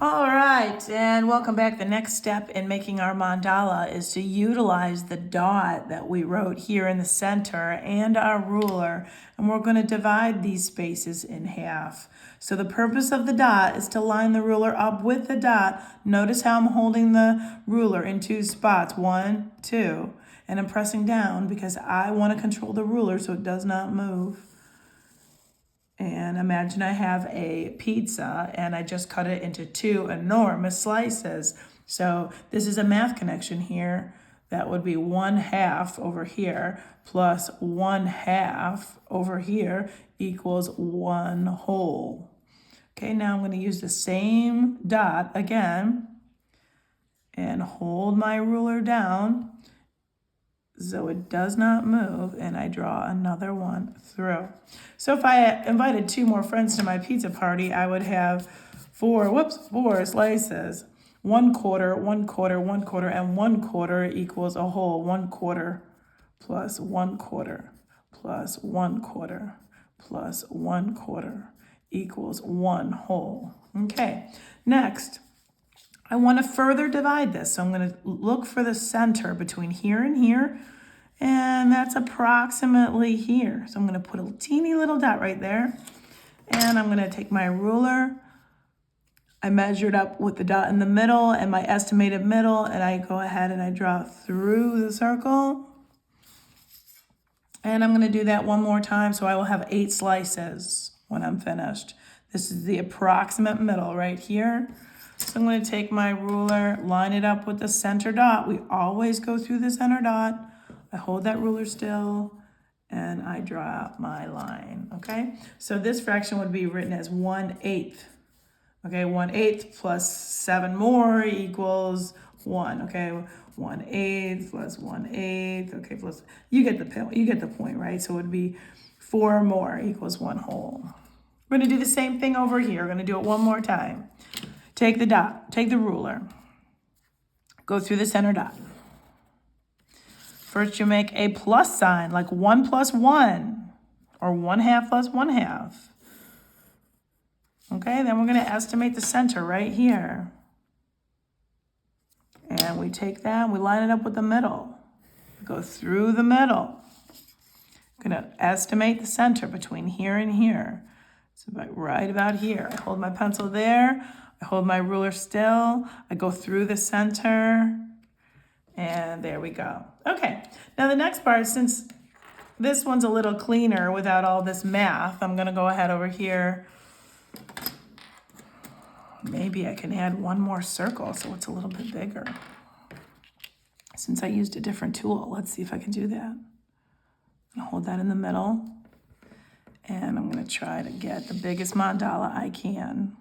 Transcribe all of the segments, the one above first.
All right, and welcome back. The next step in making our mandala is to utilize the dot that we wrote here in the center and our ruler, and we're going to divide these spaces in half. So the purpose of the dot is to line the ruler up with the dot. Notice how I'm holding the ruler in two spots, 1, 2, and I'm pressing down because I want to control the ruler so it does not move. And imagine I have a pizza and I just cut it into 2 enormous slices. So this is a math connection here. That would be 1/2 over here plus 1/2 over here equals 1 whole. Okay, now I'm going to use the same dot again and hold my ruler down so it does not move, and I draw another one through. So if I invited 2 more friends to my pizza party, I would have 4 slices. 1/4, 1/4, 1/4, and 1/4 equals a whole. 1/4 plus 1/4 plus 1/4 plus 1/4 equals 1 whole. Okay, next, I want to further divide this. So I'm going to look for the center between here and here, and that's approximately here. So I'm going to put a teeny little dot right there, and I'm going to take my ruler. I measured up with the dot in the middle and my estimated middle, and I go ahead and I draw through the circle. And I'm going to do that one more time, so I will have 8 slices when I'm finished. This is the approximate middle right here. So I'm going to take my ruler, line it up with the center dot. We always go through the center dot. I hold that ruler still, and I draw my line, okay? So this fraction would be written as 1/8. Okay, 1/8 plus 7 more equals 1, okay? 1/8 plus 1/8, okay, plus, you get the point, right? So it would be 4 more equals 1 whole. We're gonna do the same thing over here. We're gonna do it one more time. Take the dot, take the ruler, go through the center dot. First you make a plus sign, like 1 plus 1, or 1/2 plus 1/2. Okay, then we're gonna estimate the center right here. And we take that, we line it up with the middle. Go through the middle. I'm gonna estimate the center between here and here. It's right about here. I hold my pencil there, I hold my ruler still, I go through the center, and there we go. Okay, now the next part, since this one's a little cleaner without all this math, I'm gonna go ahead over here. Maybe I can add one more circle so it's a little bit bigger. Since I used a different tool, let's see if I can do that. I'm gonna hold that in the middle, and I'm gonna try to get the biggest mandala I can.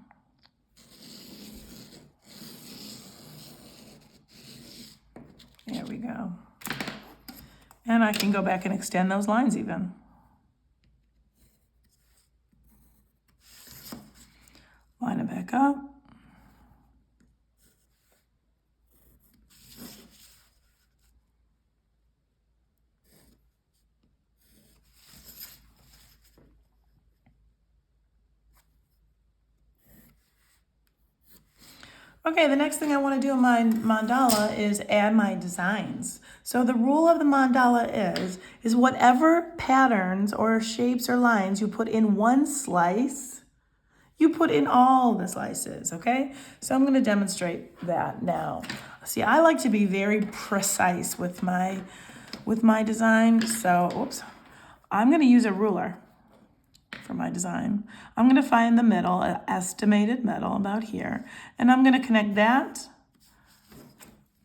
There we go. And I can go back and extend those lines even. Line it back up. Okay, the next thing I want to do in my mandala is add my designs. So the rule of the mandala is whatever patterns or shapes or lines you put in one slice, you put in all the slices, okay? So I'm going to demonstrate that now. See, I like to be very precise with my design. So, oops, I'm going to use a ruler for my design. I'm going to find the middle, an estimated middle about here, and I'm going to connect that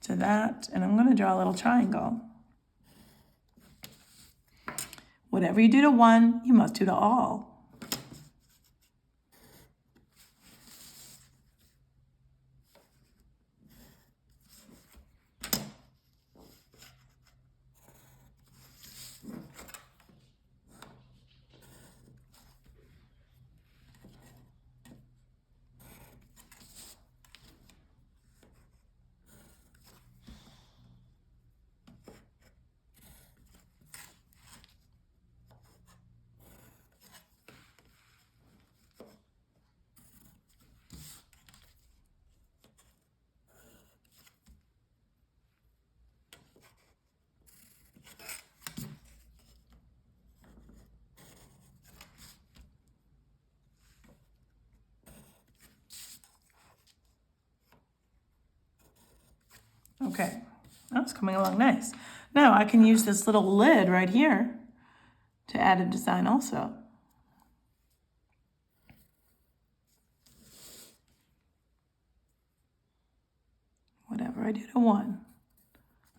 to that, and I'm going to draw a little triangle. Whatever you do to one, you must do to all. Okay, that's coming along nice. Now I can use this little lid right here to add a design also. Whatever I do to one,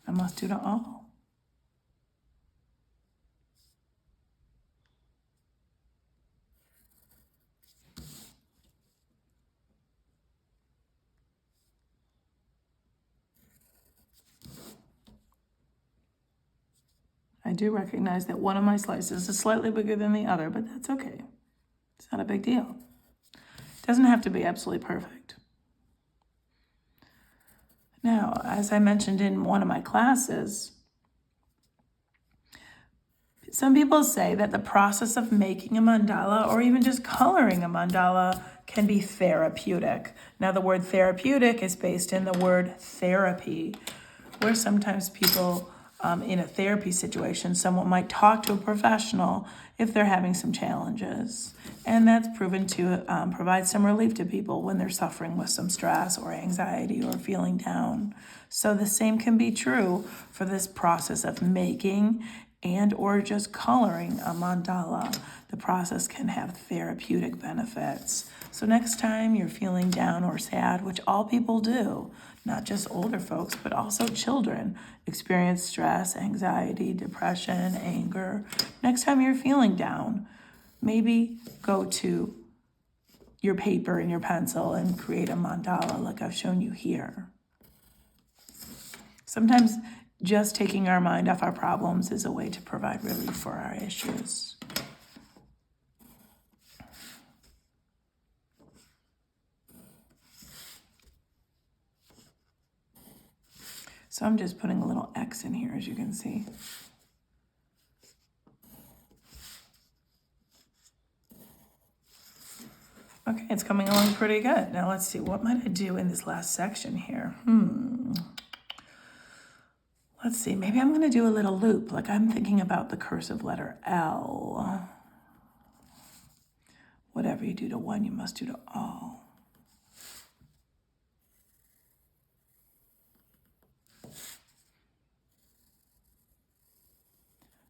I must do to all. I do recognize that one of my slices is slightly bigger than the other, but that's okay. It's not a big deal. It doesn't have to be absolutely perfect. Now, as I mentioned in one of my classes, some people say that the process of making a mandala or even just coloring a mandala can be therapeutic. Now, the word therapeutic is based in the word therapy, where sometimes people in a therapy situation, someone might talk to a professional if they're having some challenges. And that's proven to provide some relief to people when they're suffering with some stress or anxiety or feeling down. So the same can be true for this process of making and or just coloring a mandala. The process can have therapeutic benefits. So next time you're feeling down or sad, which all people do, not just older folks, but also children experience stress, anxiety, depression, anger. Next time you're feeling down, maybe go to your paper and your pencil and create a mandala like I've shown you here. Sometimes just taking our mind off our problems is a way to provide relief for our issues. So I'm just putting a little X in here, as you can see. Okay, it's coming along pretty good. Now let's see, what might I do in this last section here? Let's see, maybe I'm gonna do a little loop, like I'm thinking about the cursive letter L. Whatever you do to one, you must do to all.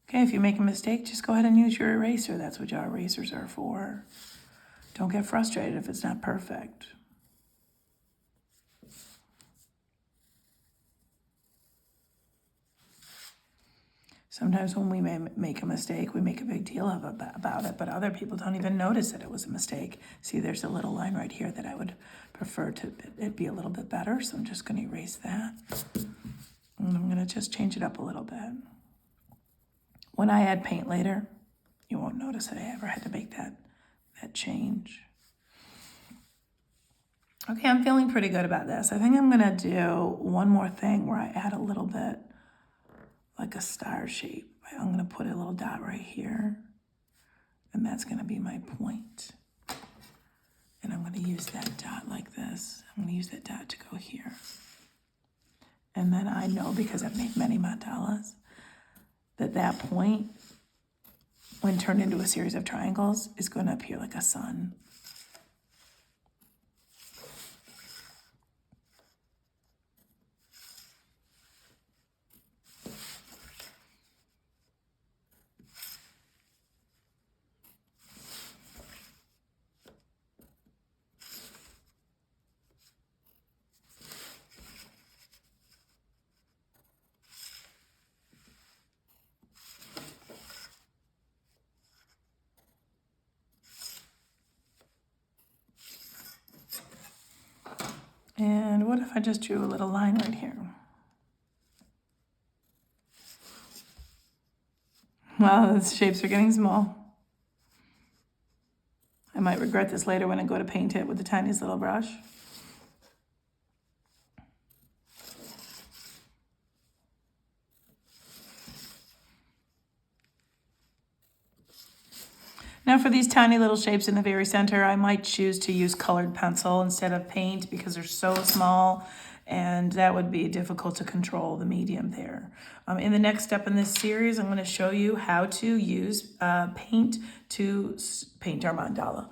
Okay, if you make a mistake, just go ahead and use your eraser. That's what your erasers are for. Don't get frustrated if it's not perfect. Sometimes when we may make a mistake, we make a big deal about it, but other people don't even notice that it was a mistake. See, there's a little line right here that I would prefer to it be a little bit better, so I'm just going to erase that. And I'm going to just change it up a little bit. When I add paint later, you won't notice that I ever had to make that change. Okay, I'm feeling pretty good about this. I think I'm going to do one more thing where I add a little bit like a star shape. I'm going to put a little dot right here, and that's going to be my point. And I'm going to use that dot like this. I'm going to use that dot to go here. And then I know, because I've made many mandalas, that point, when turned into a series of triangles, is going to appear like a sun. And what if I just drew a little line right here? Well, the shapes are getting small. I might regret this later when I go to paint it with the tiniest little brush. Now for these tiny little shapes in the very center, I might choose to use colored pencil instead of paint because they're so small, and that would be difficult to control the medium there. In the next step in this series, I'm going to show you how to use paint to paint our mandala.